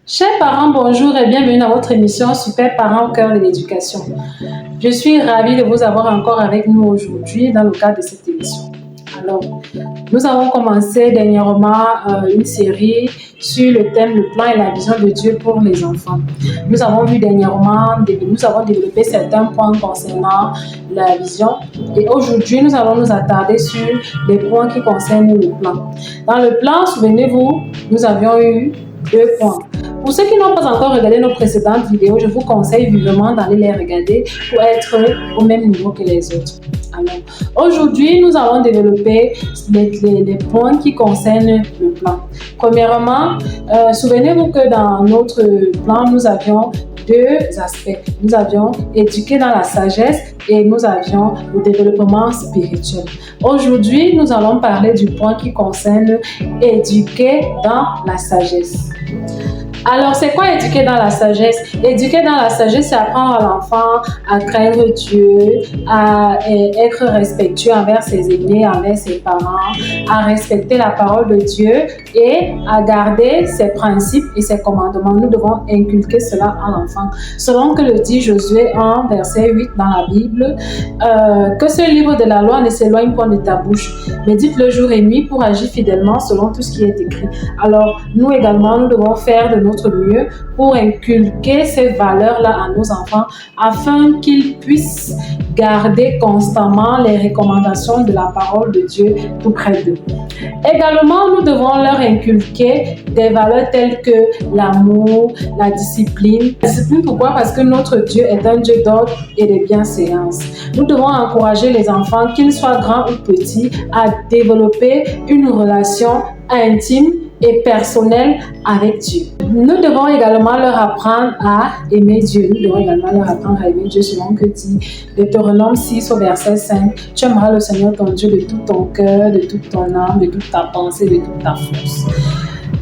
Chers parents, bonjour et bienvenue dans votre émission Super Parents au cœur de l'éducation. Je suis ravie de vous avoir encore avec nous aujourd'hui dans le cadre de cette émission. Alors, nous avons commencé dernièrement une série sur le thème le plan et la vision de Dieu pour les enfants. Nous avons développé certains points concernant la vision et aujourd'hui nous allons nous attarder sur les points qui concernent le plan. Dans le plan, souvenez-vous, nous avions eu 2 points. Pour ceux qui n'ont pas encore regardé nos précédentes vidéos, je vous conseille vivement d'aller les regarder pour être au même niveau que les autres. Alors, aujourd'hui, nous allons développer les points qui concernent le plan. Premièrement, souvenez-vous que dans notre plan, nous avions 2 aspects. Nous avions éduquer dans la sagesse et nous avions le développement spirituel. Aujourd'hui, nous allons parler du point qui concerne éduquer dans la sagesse. Alors, c'est quoi éduquer dans la sagesse? Éduquer dans la sagesse, c'est apprendre à l'enfant à craindre Dieu, à être respectueux envers ses aînés, envers ses parents, à respecter la parole de Dieu et à garder ses principes et ses commandements. Nous devons inculquer cela à l'enfant. Selon que le dit Josué 1, verset 8 dans la Bible, que ce livre de la loi ne s'éloigne point de ta bouche, médite-le jour et nuit pour agir fidèlement selon tout ce qui est écrit. Alors, nous également, nous devons faire de notre mieux pour inculquer ces valeurs-là à nos enfants afin qu'ils puissent garder constamment les recommandations de la parole de Dieu tout près d'eux. Également, nous devons leur inculquer des valeurs telles que l'amour, la discipline. Discipline, pourquoi? Parce que notre Dieu est un Dieu d'ordre et de bienséance. Nous devons encourager les enfants, qu'ils soient grands ou petits, à développer une relation intime et personnel avec Dieu. Nous devons également leur apprendre à aimer Dieu. Nous devons également leur apprendre à aimer Dieu selon que dit Deutéronome 6 au verset 5. Tu aimeras le Seigneur ton Dieu de tout ton cœur, de toute ton âme, de toute ta pensée, de toute ta force.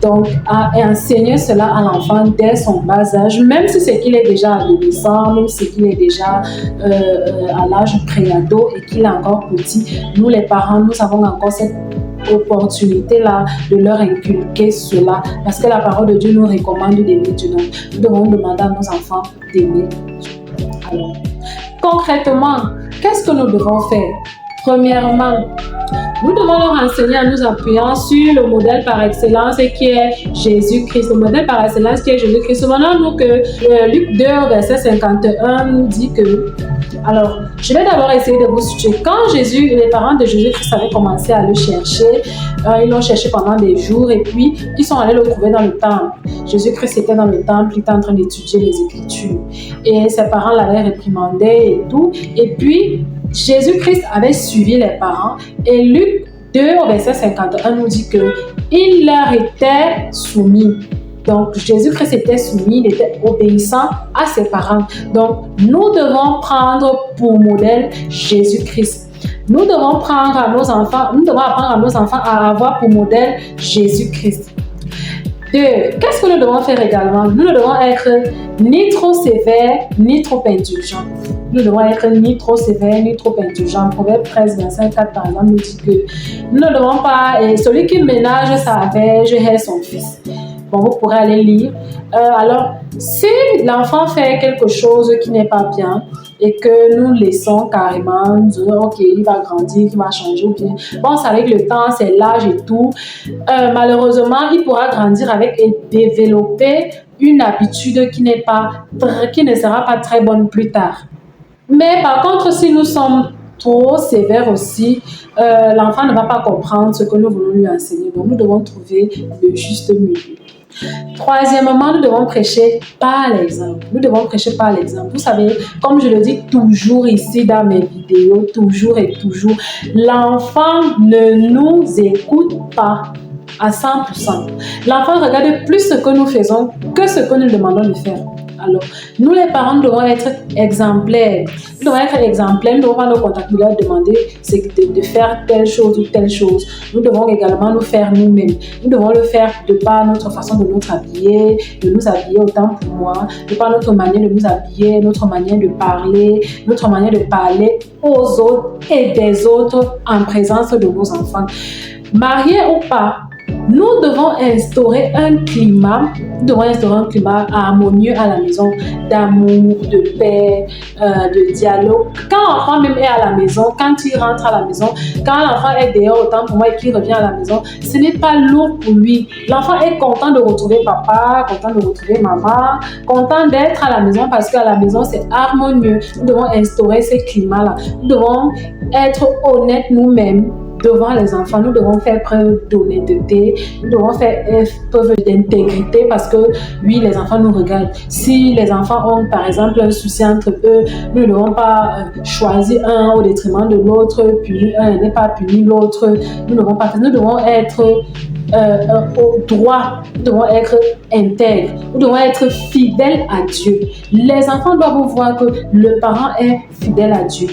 Donc, à enseigner cela à l'enfant dès son bas âge, même si c'est qu'il est déjà adolescent, même si qu'il est déjà à l'âge préado et qu'il est encore petit, nous les parents, nous avons encore cette opportunité-là de leur inculquer cela parce que la parole de Dieu nous recommande d'aimer Dieu. Donc, nous devons demander à nos enfants d'aimer Dieu. Alors, concrètement, qu'est-ce que nous devons faire? Premièrement, nous devons leur enseigner en nous appuyant sur le modèle par excellence qui est Jésus-Christ. Le modèle par excellence qui est Jésus-Christ. Souvenons-nous que Luc 2, verset 51 nous dit que... Alors, je vais d'abord essayer de vous situer. Quand les parents de Jésus-Christ avaient commencé à le chercher, ils l'ont cherché pendant des jours et puis ils sont allés le trouver dans le temple. Jésus-Christ était dans le temple, il était en train d'étudier les Écritures. Et ses parents l'avaient réprimandé et tout. Et puis, Jésus-Christ avait suivi les parents et Luc 2 au verset 51 nous dit qu'il leur était soumis. Donc, Jésus-Christ était soumis, il était obéissant à ses parents. Donc, nous devons prendre pour modèle Jésus-Christ. Nous devons apprendre à nos enfants à avoir pour modèle Jésus-Christ. 2. Qu'est-ce que nous devons faire également? Nous ne devons être ni trop sévères, ni trop indulgents. Nous devons être ni trop sévères, ni trop indulgents. Proverbe 13, verset 4, par exemple, nous dit que nous ne devons pas... celui qui ménage sa verge hait son fils. Bon, vous pourrez aller lire. Alors, si l'enfant fait quelque chose qui n'est pas bien et que nous laissons carrément, nous disons, ok, il va grandir, il va changer, ou bien, bon, c'est avec le temps, c'est l'âge et tout, malheureusement, il pourra grandir avec et développer une habitude qui ne sera pas très bonne plus tard. Mais par contre, si nous sommes trop sévères aussi, l'enfant ne va pas comprendre ce que nous voulons lui enseigner. Donc, nous devons trouver le juste milieu. Troisièmement, nous devons prêcher par l'exemple. Nous devons prêcher par l'exemple. Vous savez, comme je le dis toujours ici dans mes vidéos, toujours et toujours, l'enfant ne nous écoute pas à 100%. L'enfant regarde plus ce que nous faisons que ce que nous demandons de faire. Alors, nous les parents devons être exemplaires. Nous devons être exemplaires. Nous devons pas nous contacter, leur demander de faire telle chose ou telle chose. Nous devons également nous faire nous-mêmes. Nous devons le faire de par notre façon de nous habiller autant pour moi, de par notre manière de nous habiller, notre manière de parler aux autres et des autres en présence de nos enfants. Mariés ou pas, Nous devons instaurer un climat harmonieux à la maison, d'amour, de paix, de dialogue. Quand l'enfant même est à la maison, quand il rentre à la maison, quand l'enfant est dehors autant pour moi et qu'il revient à la maison, ce n'est pas lourd pour lui. L'enfant est content de retrouver papa, content de retrouver maman, content d'être à la maison parce qu'à la maison c'est harmonieux. Nous devons instaurer ce climat-là. Nous devons être honnêtes nous-mêmes devant les enfants. Nous devons faire preuve d'honnêteté, nous devons faire preuve d'intégrité parce que oui, les enfants nous regardent. Si les enfants ont par exemple un souci entre eux, nous ne devons pas choisir un au détriment de l'autre, punir un et ne pas punir l'autre. Nous devons être au droit, nous devons être intègres, nous devons être fidèles à Dieu. Les enfants doivent voir que le parent est fidèle à Dieu.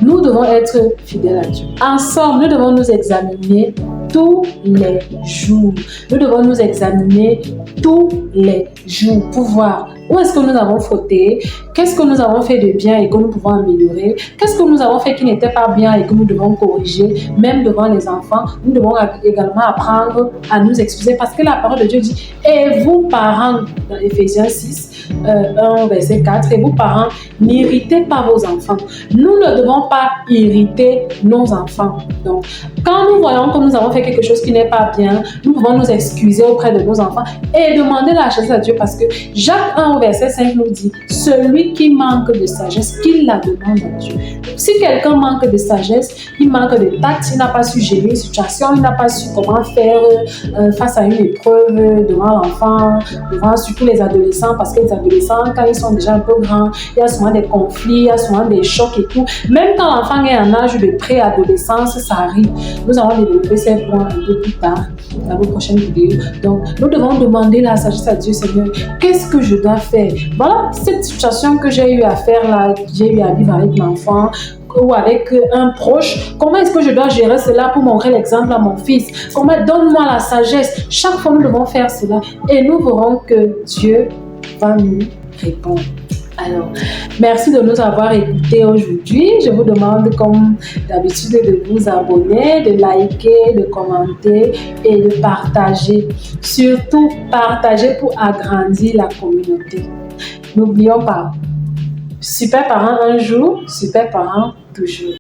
Nous devons être fidèles à Dieu. Ensemble, nous devons nous examiner tous les jours. Nous devons nous examiner tous les jours pour voir où est-ce que nous avons fauté, qu'est-ce que nous avons fait de bien et que nous pouvons améliorer, qu'est-ce que nous avons fait qui n'était pas bien et que nous devons corriger, même devant les enfants. Nous devons également apprendre à nous excuser parce que la parole de Dieu dit « Et vous, parents », dans Éphésiens 6, 1, verset 4, « Et vous, parents, n'irritez pas vos enfants. » Nous ne devons pas irriter nos enfants. Donc, quand nous voyons que nous avons fait quelque chose qui n'est pas bien, nous pouvons nous excuser auprès de nos enfants et demander la sagesse à Dieu parce que Jacques 1 au verset 5 nous dit « Celui qui manque de sagesse, qu'il la demande à Dieu. » Si quelqu'un manque de sagesse, il manque de tact, il n'a pas su gérer une situation, il n'a pas su comment faire face à une épreuve devant l'enfant, devant surtout les adolescents, parce que les adolescents, quand ils sont déjà un peu grands, il y a souvent des conflits, il y a souvent des chocs et tout. Même quand l'enfant est en âge de préadolescence, ça arrive. Nous allons développer ces points un peu plus tard dans vos prochaines vidéos. Donc, nous devons demander la sagesse à Dieu, Seigneur, qu'est-ce que je dois faire? Voilà cette situation que j'ai eu à faire là, j'ai eu à vivre avec l'enfant ou avec un proche. Comment est-ce que je dois gérer cela pour montrer l'exemple à mon fils? Donne-moi la sagesse. Chaque fois, nous devons faire cela et nous verrons que Dieu va nous répondre. Alors, merci de nous avoir écoutés aujourd'hui. Je vous demande, comme d'habitude, de vous abonner, de liker, de commenter et de partager. Surtout, partager pour agrandir la communauté. N'oublions pas, super parent un jour, super parent toujours.